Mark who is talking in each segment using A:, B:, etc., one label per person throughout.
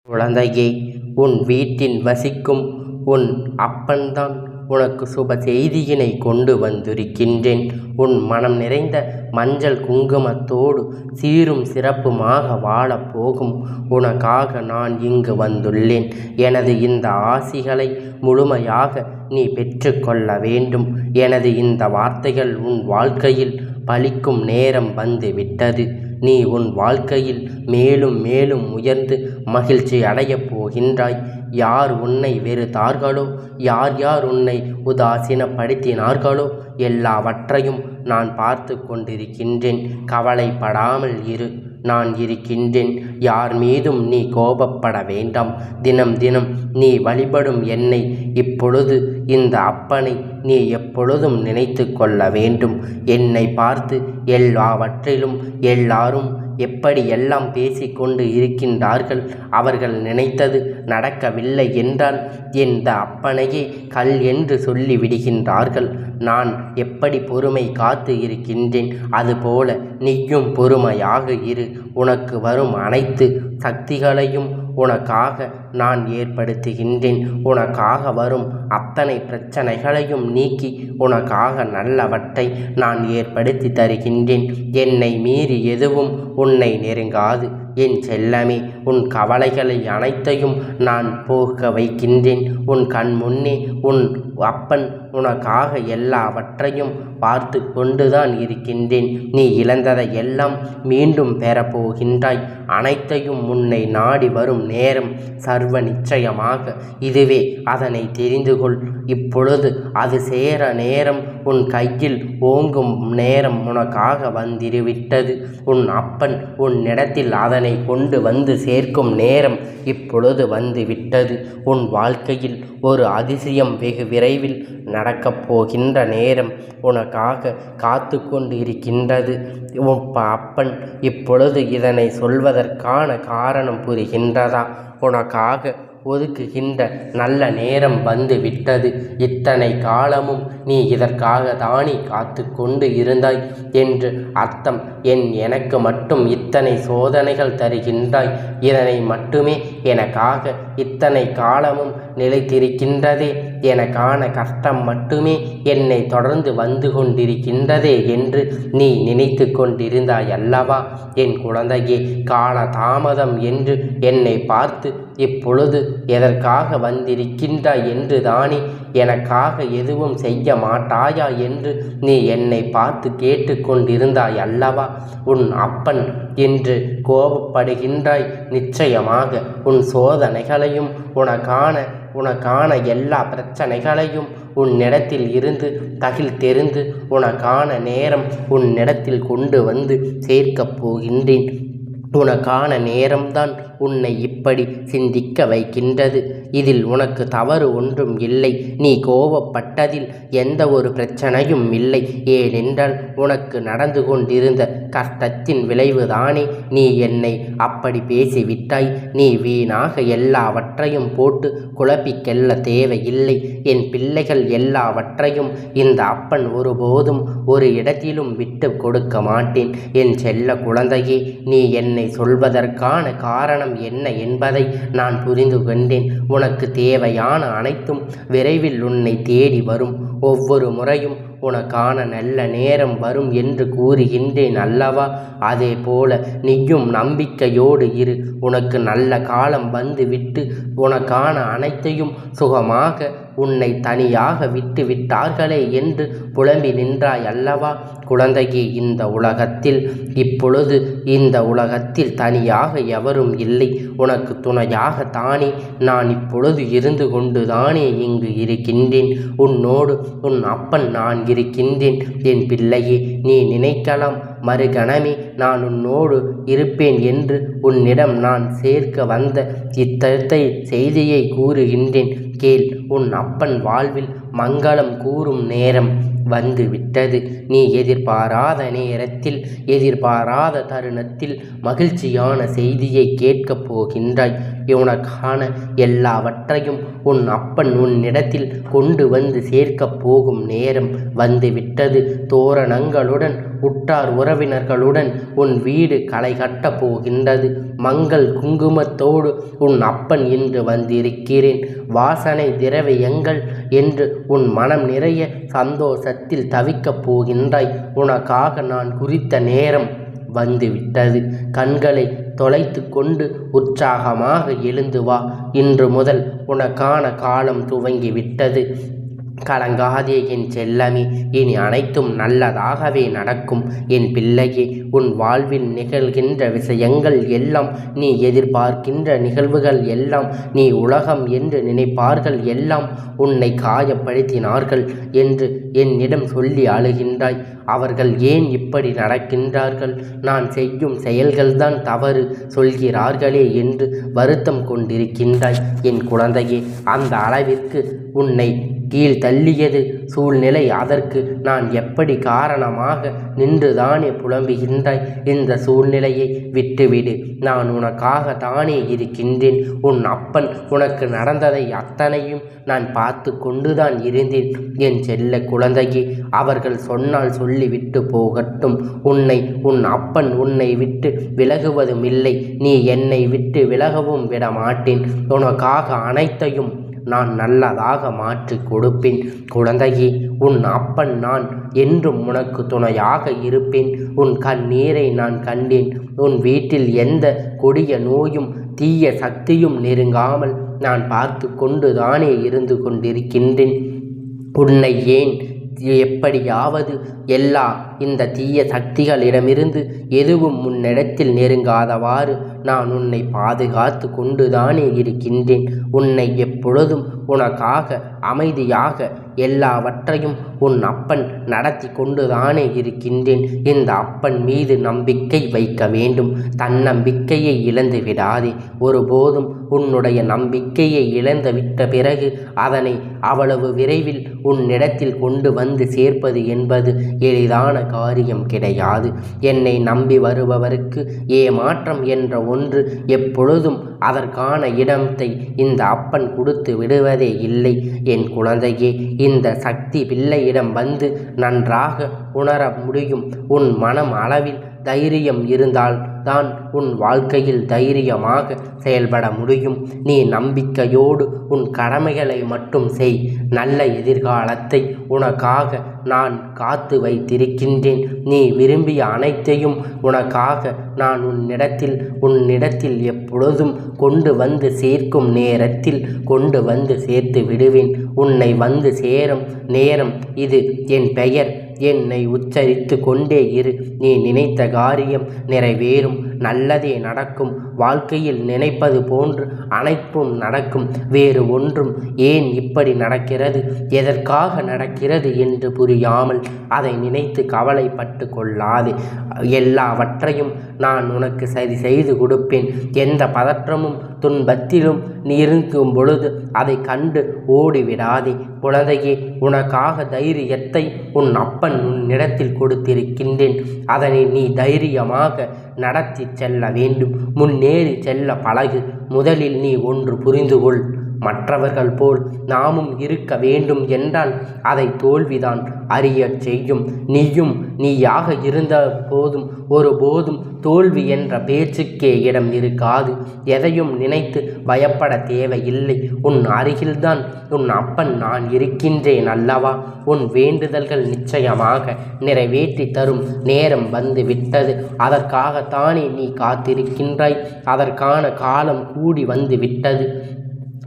A: குழந்தையே, உன் வீட்டில் வசிக்கும் உன் அப்பன்தான் உனக்கு சுப செய்தியினை கொண்டு வந்திருக்கின்றேன். உன் மனம் நிறைந்த மஞ்சள் குங்குமத்தோடு சீரும் சிறப்புமாக வாழப்போகும் உனக்காக நான் இங்கு வந்துள்ளேன். எனது இந்த ஆசிகளை முழுமையாக நீ பெற்றுக்கொள்ள வேண்டும். எனது இந்த வார்த்தைகள் உன் வாழ்க்கையில் பலிக்கும் நேரம் வந்து விட்டது. நீ உன் வாழ்க்கையில் மேலும் மேலும் உயர்ந்து மகிழ்ச்சி அடையப் போகின்றாய். யார் உன்னை வெறுத்தார்களோ, யார் யார் உன்னை உதாசீனப்படுத்தினார்களோ எல்லாவற்றையும் நான் பார்த்து கொண்டிருக்கின்றேன். கவலைப்படாமல் இரு, நான் இருக்கின்றேன். யார் மீதும் நீ கோபப்பட வேண்டாம். தினம் தினம் நீ வழிபடும் என்னை, இப்பொழுது இந்த அப்பனை நீ எப்பொழுதும் நினைத்து கொள்ள வேண்டும். என்னை பார்த்து எல்லாவற்றிலும் எல்லாரும் எப்படி எல்லாம் பேசிக்கொண்டு இருக்கின்றார்கள். அவர்கள் நினைத்தது நடக்கவில்லை என்றால் இந்த அப்பனையே கல் என்று சொல்லி விடுகின்றார்கள். நான் எப்படி பொறுமை காத்து இருக்கின்றேன், அதுபோல நீயும் பொறுமையாக இரு. உனக்கு வரும் அனைத்து சக்திகளையும் உனக்காக நான் ஏற்படுத்துகின்றேன். உனக்காக வரும் அத்தனை பிரச்சனைகளையும் நீக்கி உனக்காக நல்லவற்றை நான் ஏற்படுத்தி தருகின்றேன். என்னை மீறி எதுவும் உன்னை நெருங்காது. என் செல்லமே, உன் கவலைகளை அனைத்தையும் நான் போக்க வைக்கின்றேன். உன் கண் முன்னே உன் அப்பன் உனக்காக எல்லாவற்றையும் பார்த்து கொண்டுதான் இருக்கின்றேன். நீ இழந்ததை எல்லாம் மீண்டும் பெறப்போகின்றாய். அனைத்தையும் உன்னை நாடி வரும் நேரம் சர்வ நிச்சயமாக இதுவே. அதனை தெரிந்து கொள். இப்பொழுது அது சேர நேரம் உன் கையில் ஓங்கும் நேரம் உனக்காக வந்திருவிட்டது. உன் அப்பன் உன்னிடத்தில் அதனை கொண்டு வந்து சேர்க்கும் நேரம் இப்பொழுது வந்து-விட்டது. உன் வாழ்க்கையில் ஒரு அதிசயம் வெகு விரைவில் நடக்கப் போகின்ற நேரம் உனக்காக காத்து கொண்டு இருக்கின்றது. அப்பன் இப்பொழுது இதனை சொல்வதற்கான காரணம் புரிகின்றதா? உனக்காக ஒதுக்குகின்ற நல்ல நேரம் வந்து விட்டது. இத்தனை காலமும் நீ இதற்காக தானே காத்து கொண்டு இருந்தாய் என்று அர்த்தம். எனக்கு மட்டும் இத்தனை சோதனைகள் தருகின்றாய், இதனை மட்டுமே எனக்காக இத்தனை காலமும் நிலைத்திருக்கின்றதே, எனக்கான கஷ்டம் மட்டுமே என்னை தொடர்ந்து வந்து கொண்டிருக்கின்றதே என்று நீ நினைத்து கொண்டிருந்தாய் அல்லவா? என் குழந்தையே, கால தாமதம் என்று என்னை பார்த்து இப்பொழுது எதற்காக வந்திருக்கின்றாய் என்று தானே, எனக்காக எதுவும் செய்ய மாட்டாயா என்று நீ என்னை பார்த்து கேட்டு கொண்டிருந்தாய் அல்லவா? உன் அப்பன் என்று கோபப்படுகின்றாய். நிச்சயமாக உன் சோதனைகளையும் உனக்கான எல்லா பிரச்சனைகளையும் உன்னிடத்தில் இருந்து தகில் தெரிந்து உனக்கான நேரம் உன்னிடத்தில் கொண்டு வந்து சேர்க்கப் போகின்றேன். உனக்கான நேரம்தான் உன்னை இப்படி சிந்திக்க வைக்கின்றது. இதில் உனக்கு தவறு ஒன்றும் இல்லை. நீ கோபப்பட்டதில் எந்த ஒரு பிரச்சனையும் இல்லை. ஏனென்றால் உனக்கு நடந்து கொண்டிருந்த கஷ்டத்தின் விளைவுதானே நீ என்னை அப்படி பேசிவிட்டாய். நீ வீணாக எல்லாவற்றையும் போட்டு குழப்பிக்கெல்ல தேவையில்லை. என் பிள்ளைகள் எல்லாவற்றையும் இந்த அப்பன் ஒருபோதும் ஒரு இடத்திலும் விட்டு கொடுக்க மாட்டேன். என் செல்ல குழந்தையே, நீ என்னை சொல்வதற்கான காரணம் என்ன என்பதை நான் புரிந்து கொண்டேன். உனக்கு தேவையான அனைத்தும் விரைவில் உன்னை தேடி வரும். ஒவ்வொரு முறையும் உனக்கான நல்ல நேரம் வரும் என்று கூறுகின்றேன் அல்லவா? அதே போல நீயும் நம்பிக்கையோடு இரு. உனக்கு நல்ல காலம் வந்து விட்டு உனக்கான அனைத்தையும் சுகமாக உன்னை தனியாக விட்டு விட்டார்களே என்று புலம்பி நின்றாய் அல்லவா? குழந்தையே, இப்பொழுது இந்த உலகத்தில் தனியாக எவரும் இல்லை. உனக்கு துணையாக தானே நான் இப்பொழுது இருந்து கொண்டு தானே இங்கு இருக்கின்றேன். உன்னோடு உன் அப்பன் நான் இருக்கின்றேன். என் பிள்ளையே, நீ நினைக்கலாம் மறுகணமே நான் உன்னோடு இருப்பேன் என்று. உன்னிடம் நான் சேர்க்க வந்த இத்தத்தை செய்தியை கூறுகின்றேன் கேள். உன் அப்பன் வாழ்வில் மங்களம் கூறும் நேரம் வந்து விட்டது. நீ எதிர்பாராத நேரத்தில், எதிர்பாராத தருணத்தில் மகிழ்ச்சியான செய்தியை கேட்கப் போகின்றாய். உனக்கான எல்லாவற்றையும் உன் அப்பன் உன்னிடத்தில் கொண்டு வந்து சேர்க்கப் போகும் நேரம் வந்துவிட்டது. தோரணங்களுடன், உற்றார் உறவினர்களுடன் உன் வீடு களை கட்டப் போகின்றது. மங்கள் குங்குமத்தோடு உன் அப்பன் இன்று வந்திருக்கிறேன். வாசனை திரவியங்கள் என்று உன் மனம் நிறைய சந்தோஷத்தில் தவிக்கப் போகின்றாய். உனக்காக நான் குறித்த நேரம் வந்துவிட்டது. கண்களை தொலைத்து கொண்டு உற்சாகமாக எழுந்து வா. இன்று முதல் உனக்கான காலம் துவங்கிவிட்டது. கலங்காதே என் செல்லமே, இனி அனைத்தும் நல்லதாகவே நடக்கும். என் பிள்ளையே, உன் வாழ்வில் நிகழ்கின்ற விஷயங்கள் எல்லாம், நீ எதிர்பார்க்கின்ற நிகழ்வுகள் எல்லாம், நீ உலகம் என்று நினைப்பார்கள் எல்லாம் உன்னை காயப்படுத்தினார்கள் என்று என்னிடம் சொல்லி அழுகின்றாய். அவர்கள் ஏன் இப்படி நடக்கின்றார்கள்? நான் செய்யும் செயல்கள்தான் தவறு சொல்கிறார்களே என்று வருத்தம் கொண்டிருக்கின்றாய். என் குழந்தையே, அந்த அளவிற்கு உன்னை கீழ் தள்ளியது சூழ்நிலை. அதற்கு நான் எப்படி காரணமாக நின்றுதானே புலம்புகின்றாய்? இந்த சூழ்நிலையை விட்டுவிடு. நான் உனக்காக தானே இருக்கின்றேன். உன் அப்பன் உனக்கு நடந்ததை அத்தனையும் நான் பார்த்து கொண்டுதான் இருந்தேன். என் செல்ல குழந்தையே, அவர்கள் சொன்னால் சொல்லிவிட்டு போகட்டும். உன் அப்பன் உன்னை விட்டு விலகுவதும் இல்லை. நீ என்னை விட்டு விலகவும் விட மாட்டேன். உனக்காக அனைத்தையும் நான் நல்லதாக மாற்றி கொடுப்பேன். குழந்தையே, உன் அப்பன் நான் என்றும் உனக்கு துணையாக இருப்பேன். உன் கண்ணீரை நான் கண்டேன். உன் வீட்டில் எந்த கொடிய நோயும் தீய சக்தியும் நெருங்காமல் நான் பார்த்து கொண்டு தானே இருந்து கொண்டிருக்கின்றேன். உன்னை ஏன் எப்படியாவது இந்த தீய சக்திகளிடமிருந்து எதுவும் முன்னிடத்தில் நெருங்காதவாறு நான் உன்னை பாதுகாத்து கொண்டுதானே இருக்கின்றேன். உன்னை எப்பொழுதும் உனக்காக அமைதியாக எல்லாவற்றையும் உன் அப்பன் நடத்தி கொண்டுதானே இருக்கின்றேன். இந்த அப்பன் மீது நம்பிக்கை வைக்க வேண்டும். தன்னம்பிக்கையை இழந்து விடாதே. ஒருபோதும் உன்னுடைய நம்பிக்கையை இழந்து விட்ட பிறகு அதனை அவ்வளவு விரைவில் உன்னிடத்தில் கொண்டு வந்து சேர்ப்பது என்பது எளிதான காரியம் கிடையாது. என்னை நம்பி வருபவருக்கு ஏமாற்றம் என்ற ஒன்று எப்பொழுதும் அதற்கான இடத்தை இந்த அப்பன் கொடுத்து விடுவதே இல்லை. என் குழந்தையே, இந்த சக்தி பிள்ளையிடம் வந்து நன்றாக உணர முடியும். உன் மனம் அளவில் தைரியம் இருந்தால் தான் உன் வாழ்க்கையில் தைரியமாக செயல்பட முடியும். நீ நம்பிக்கையோடு உன் கடமைகளை மட்டும் செய். நல்ல எதிர்காலத்தை உனக்காக நான் காத்து வைத்திருக்கின்றேன். நீ விரும்பிய அனைத்தையும் உனக்காக நான் உன்னிடத்தில் எப்பொழுதும் கொண்டு வந்து சேர்க்கும் நேரத்தில் கொண்டு வந்து சேர்த்து விடுவேன். உன்னை வந்து சேரும் நேரம் இது. என் பெயர் என்னை உச்சரித்து கொண்டே இரு. நீ நினைத்த காரியம் நிறைவேறும். நல்லதே நடக்கும். வாழ்க்கையில் நினைப்பது போன்று அனைத்தும் நடக்கும். வேறு ஒன்றும் ஏன் இப்படி நடக்கிறது, எதற்காக நடக்கிறது என்று புரியாமல் அதை நினைத்து கவலைப்பட்டு கொள்ளாது. எல்லாவற்றையும் நான் உனக்கு சரி செய்து கொடுப்பேன். எந்த பதற்றமும் துன்பத்திலும் நீ இருக்கும் பொழுது அதை கண்டு ஓடிவிடாதே. குழந்தையே, உனக்காக தைரியத்தை உன் அப்பன் உன்னிடத்தில் கொடுத்திருக்கின்றேன். அதனை நீ தைரியமாக நடத்தி செல்ல வேண்டும். முன்னேறி செல்ல பழகு. முதலில் நீ ஒன்று புரிந்து கொள். மற்றவர்கள் போல் நாமும் இருக்க வேண்டும் என்றால் அதை தோல்விதான் அறியச் செய்யும். நீயும் நீயாக இருந்த போதும் ஒருபோதும் தோல்வி என்ற பேச்சுக்கே இடம் இருக்காது. எதையும் நினைத்து பயப்பட தேவையில்லை. உன் அருகில்தான் உன் அப்பன் நான் இருக்கின்றேன் அல்லவா? உன் வேண்டுதல்கள் நிச்சயமாக நிறைவேற்றி தரும் நேரம் வந்து விட்டது. அதற்காகத்தானே நீ காத்திருக்கின்றாய். அதற்கான காலம் கூடி வந்து விட்டது.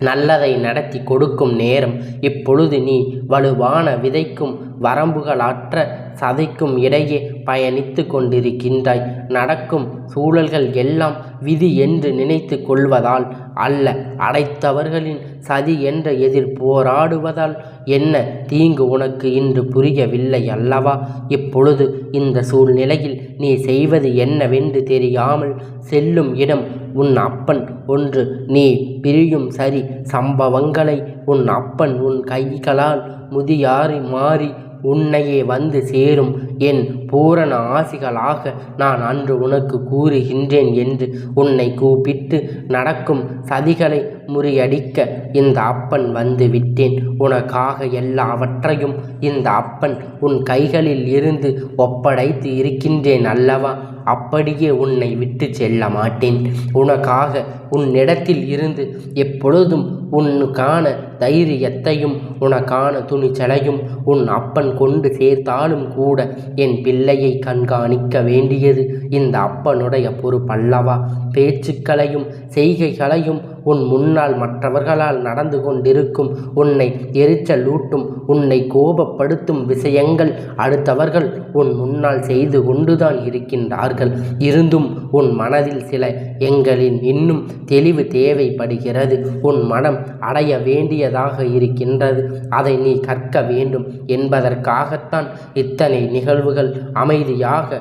A: நல்லதை நடத்தி கொடுக்கும் நேரம் இப்பொழுது. நீ வலுவான விதைக்கும் வரம்புகளற்ற சதைக்கும் இடையே பயணித்து கொண்டிருக்கின்றாய். நடக்கும் சூழல்கள் எல்லாம் விதி என்று நினைத்து கொள்வதால் அல்ல, அடைத்தவர்களின் சதி என்ற எதிர் போராடுவதால் என்ன தீங்கு உனக்கு இன்று புரியவில்லை அல்லவா? இப்பொழுது இந்த சூழ்நிலையில் நீ செய்வது என்னவென்று தெரியாமல் செல்லும் இடம் உன் அப்பன் ஒன்று. நீ பிரியும் சரி சம்பவங்களை உன் அப்பன் உன் கைகளால் முதியாறி மாறி உன்னையே வந்து சேரும் என் பூரண ஆசிகளாக நான் அன்று உனக்கு கூறுகின்றேன் என்று உன்னை கூப்பிட்டு நடக்கும் சதிகளை முறியடிக்க இந்த அப்பன் வந்து விட்டேன். உனக்காக எல்லாவற்றையும் இந்த அப்பன் உன் கைகளில் இருந்து ஒப்படைத்து இருக்கின்றேன் அல்லவா? அப்படியே உன்னை விட்டு செல்ல மாட்டேன். உனக்காக உன்னிடத்தில் இருந்து எப்பொழுதும் உன்னுக்கான தைரியத்தையும் உனக்கான துணிச்சலையும் உன் அப்பன் கொண்டு சேர்த்தாலும் கூட என் பிள்ளையை கண்காணிக்க வேண்டியது இந்த அப்பனுடைய பொறுப்பல்லவா? பேச்சுக்களையும் செய்கைகளையும் உன் முன்னால் மற்றவர்களால் நடந்து கொண்டிருக்கும் உன்னை எரிச்சலூட்டும் உன்னை கோபப்படுத்தும் விஷயங்கள் அடுத்தவர்கள் உன் முன்னால் செய்து கொண்டுதான் இருக்கின்றார்கள். இருந்தும் உன் மனதில் சில எங்களின் இன்னும் தெளிவு தேவைப்படுகிறது. உன் மனம் அடைய வேண்டியதாக இருக்கின்றது. அதை நீ கற்க வேண்டும் என்பதற்காகத்தான் இத்தனை நிகழ்வுகள். அமைதியாக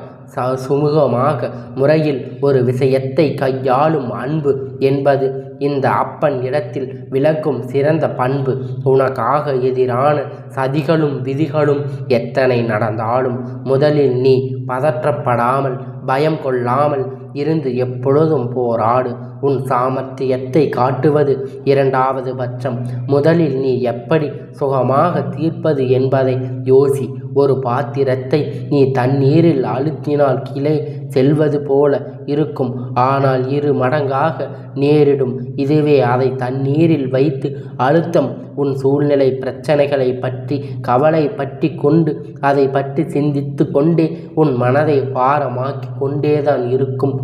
A: சுமூகமாக முறையில் ஒரு விஷயத்தை கையாளும் அன்பு என்பது இந்த அப்பன் இடத்தில் விளக்கும் சிறந்த பண்பு. உனக்காக எதிரான சதிகளும் விதிகளும் எத்தனை நடந்தாலும் முதலில் நீ பதற்றப்படாமல் பயம் கொள்ளாமல் இருந்து எப்பொழுதும் போராடு. உன் சாமர்த்தியத்தை காட்டுவது இரண்டாவது பட்சம். முதலில் நீ எப்படி சுகமாக தீர்ப்பது என்பதை யோசி. ஒரு பாத்திரத்தை நீ தண்ணீரில் அழுத்தினால் கீழே செல்வது போல இருக்கும், ஆனால் 2 மடங்காக நேரிடும். இதுவே அதை தண்ணீரில் வைத்து அழுத்தம். உன் சூழ்நிலை பிரச்சனைகளை பற்றி கவலை பற்றி கொண்டு அதை பற்றி சிந்தித்து கொண்டே உன் மனதை பாரமாக்கி கொண்டேதான் இருக்கும்.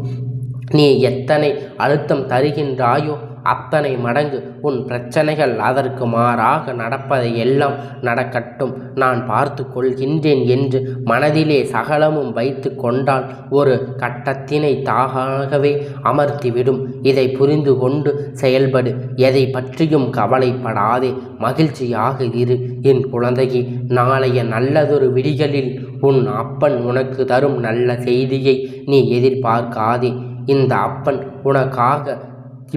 A: நீ எத்தனை அழுத்தம் தருகின்றாயோ அத்தனை மடங்கு உன் பிரச்சனைகள் அதற்கு மாறாக நடப்பதை எல்லாம் நடக்கட்டும், நான் பார்த்து கொள்கின்றேன் என்று மனதிலே சகலமும் வைத்து கொண்டால் ஒரு கட்டத்தினை தாகவே அமர்த்திவிடும். இதை புரிந்து கொண்டு செயல்படு. எதை பற்றியும் கவலைப்படாதே, மகிழ்ச்சியாக இரு என் குழந்தையே. நாளைய நல்லதொரு விடிகளில் உன் அப்பன் உனக்கு தரும் நல்ல செய்தியை நீ எதிர்பார்க்காதே. இந்த அப்பன் உனக்காக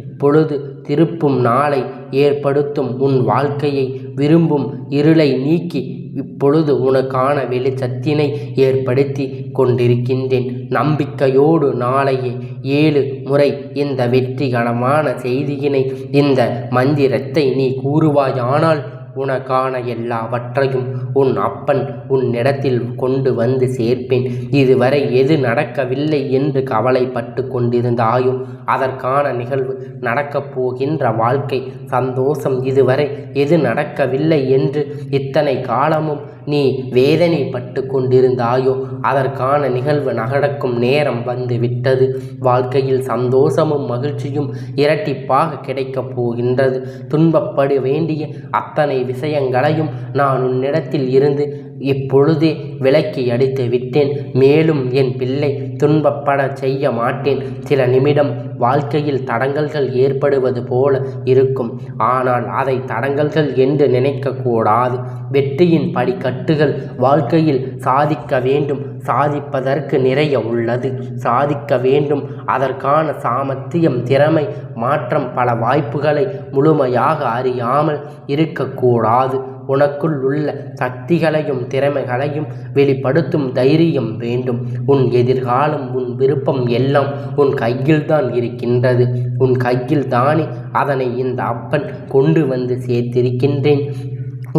A: இப்பொழுது திருப்பும் நாளை ஏற்படுத்தும். உன் வாழ்க்கையை விரும்பும் இருளை நீக்கி இப்பொழுது உனக்கான வெளிச்சத்தினை ஏற்படுத்தி கொண்டிருக்கின்றேன். நம்பிக்கையோடு நாளையே 7 முறை இந்த வெற்றிகரமான செய்தியினை இந்த மந்திரத்தை நீ கூறுவாயானால் உனக்கான எல்லாவற்றையும் உன் அப்பன் உன்னிடத்தில் கொண்டு வந்து சேர்ப்பேன். இதுவரை எது நடக்கவில்லை என்று கவலைப்பட்டு கொண்டிருந்தாயோ அதற்கான நிகழ்வு நடக்கப் போகின்ற வாழ்க்கை சந்தோஷம் இதுவரை எது நடக்கவில்லை என்று இத்தனை காலமும் நீ வேதனைப்பட்டு கொண்டிருந்தாயோ அதற்கான நிகழ்வு நடக்கும் நேரம் வந்து விட்டது. வாழ்க்கையில் சந்தோஷமும் மகிழ்ச்சியும் இரட்டிப்பாக கிடைக்கப் போகின்றது. துன்பப்பட வேண்டிய அத்தனை விஷயங்களையும் நான் உன்னிடத்தில் இருந்து இப்பொழுதே விலக்கி அடித்து விட்டேன். மேலும் என் பிள்ளை துன்பப்பட செய்ய மாட்டேன். சில நிமிடம் வாழ்க்கையில் தடங்கல்கள் ஏற்படுவது போல இருக்கும், ஆனால் அதை தடங்கல்கள் என்று நினைக்கக்கூடாது. வெற்றியின் படிக்கட்டுகள். வாழ்க்கையில் சாதிக்க வேண்டும், சாதிப்பதற்கு நிறைய உள்ளது. சாதிக்க வேண்டும், அதற்கான சாமர்த்தியம், திறமை, மாற்றம், பல வாய்ப்புகளை முழுமையாக அறியாமல் இருக்கக்கூடாது. உனக்குள் உள்ள சக்திகளையும் திறமைகளையும் வெளிப்படுத்தும் தைரியம் வேண்டும். உன் எதிர்காலம், உன் விருப்பம் எல்லாம் உன் கையில்தான் இருக்கின்றது. உன் கையில் தானே அதனை இந்த அப்பன் கொண்டு வந்து சேர்த்திருக்கின்றேன்.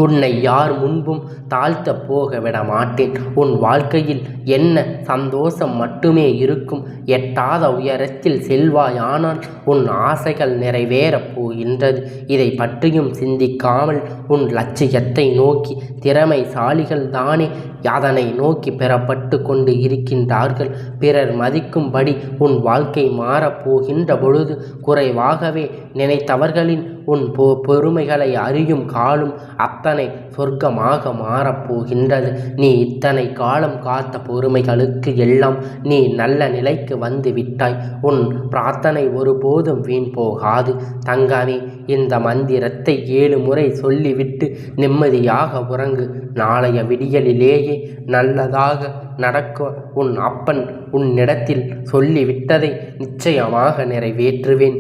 A: உன்னை யார் முன்பும் தாழ்த்த போக விட மாட்டேன். உன் வாழ்க்கையில் என்ன சந்தோஷம் மட்டுமே இருக்கும். எட்டாத உயரத்தில் செல்வாயானால் உன் ஆசைகள் நிறைவேறப் போகின்றது. இதை பற்றியும் சிந்திக்காமல் உன் லட்சியத்தை நோக்கி திறமைசாலிகள் தானே அதனை நோக்கி பெறப்பட்டு கொண்டு இருக்கின்றார்கள். பிறர் மதிக்கும்படி உன் வாழ்க்கை மாறப்போகின்ற பொழுது குறைவாகவே நினைத்தவர்களின் உன் பெருமைகளை அறியும் காலம் அத்தனை சொர்க்கமாக மாறப்போகின்றது. நீ இத்தனை காலம் காத்த பொறுமைகளுக்கு எல்லாம் நீ நல்ல நிலைக்கு வந்து விட்டாய். உன் பிரார்த்தனை ஒருபோதும் வீண் போகாது தங்கமே. இந்த மந்திரத்தை 7 முறை சொல்லிவிட்டு நிம்மதியாக உறங்கு. நாளைய விடியலிலேயே நல்லதாக நடக்க உன் அப்பன் உன்னிடத்தில் சொல்லிவிட்டதை நிச்சயமாக நிறைவேற்றுவேன்.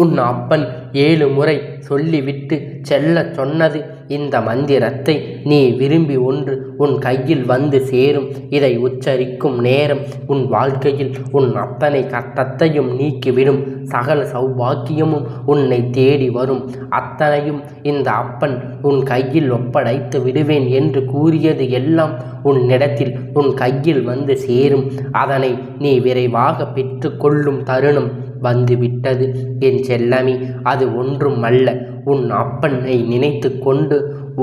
A: உன் அப்பன் 7 முறை சொல்லிவிட்டு செல்ல சொன்னது இந்த மந்திரத்தை நீ விரும்பி ஒன்று உன் கையில் வந்து சேரும். இதை உச்சரிக்கும் நேரம் உன் வாழ்க்கையில் உன் அத்தனை கஷ்டத்தையும் நீக்கிவிடும். சகல சௌபாக்கியமும் உன்னை தேடி வரும். அத்தனையும் இந்த அப்பன் உன் கையில் ஒப்படைத்து விடுவேன் என்று கூறியது எல்லாம் உன்னிடத்தில் உன் கையில் வந்து சேரும். அதனை நீ விரைவாக பெற்று கொள்ளும் தருணம் வந்துவிட்டது என் செல்லமே. அது ஒன்றும் அல்ல, உன் அப்பனை நினைத்து கொண்டு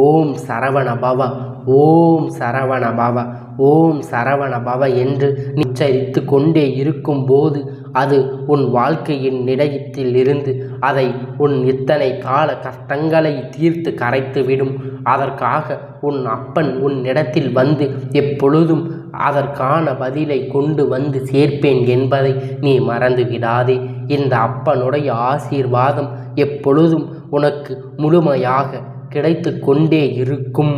A: ஓம் சரவண பவ, ஓம் சரவண பவ, ஓம் சரவண பவ என்று உச்சரித்து கொண்டே இருக்கும்போது அது உன் வாழ்க்கையின் நிலையத்தில் இருந்து அதை உன் இத்தனை கால கஷ்டங்களை தீர்த்து கரைத்துவிடும். அதற்காக உன் அப்பன் உன்னிடத்தில் வந்து எப்பொழுதும் அதற்கான பதிலை கொண்டு வந்து சேர்ப்பேன் என்பதை நீ மறந்து விடாதே. இந்த அப்பனுடைய ஆசீர்வாதம் எப்பொழுதும் உனக்கு முழுமையாக கிடைத்து கொண்டே இருக்கும்.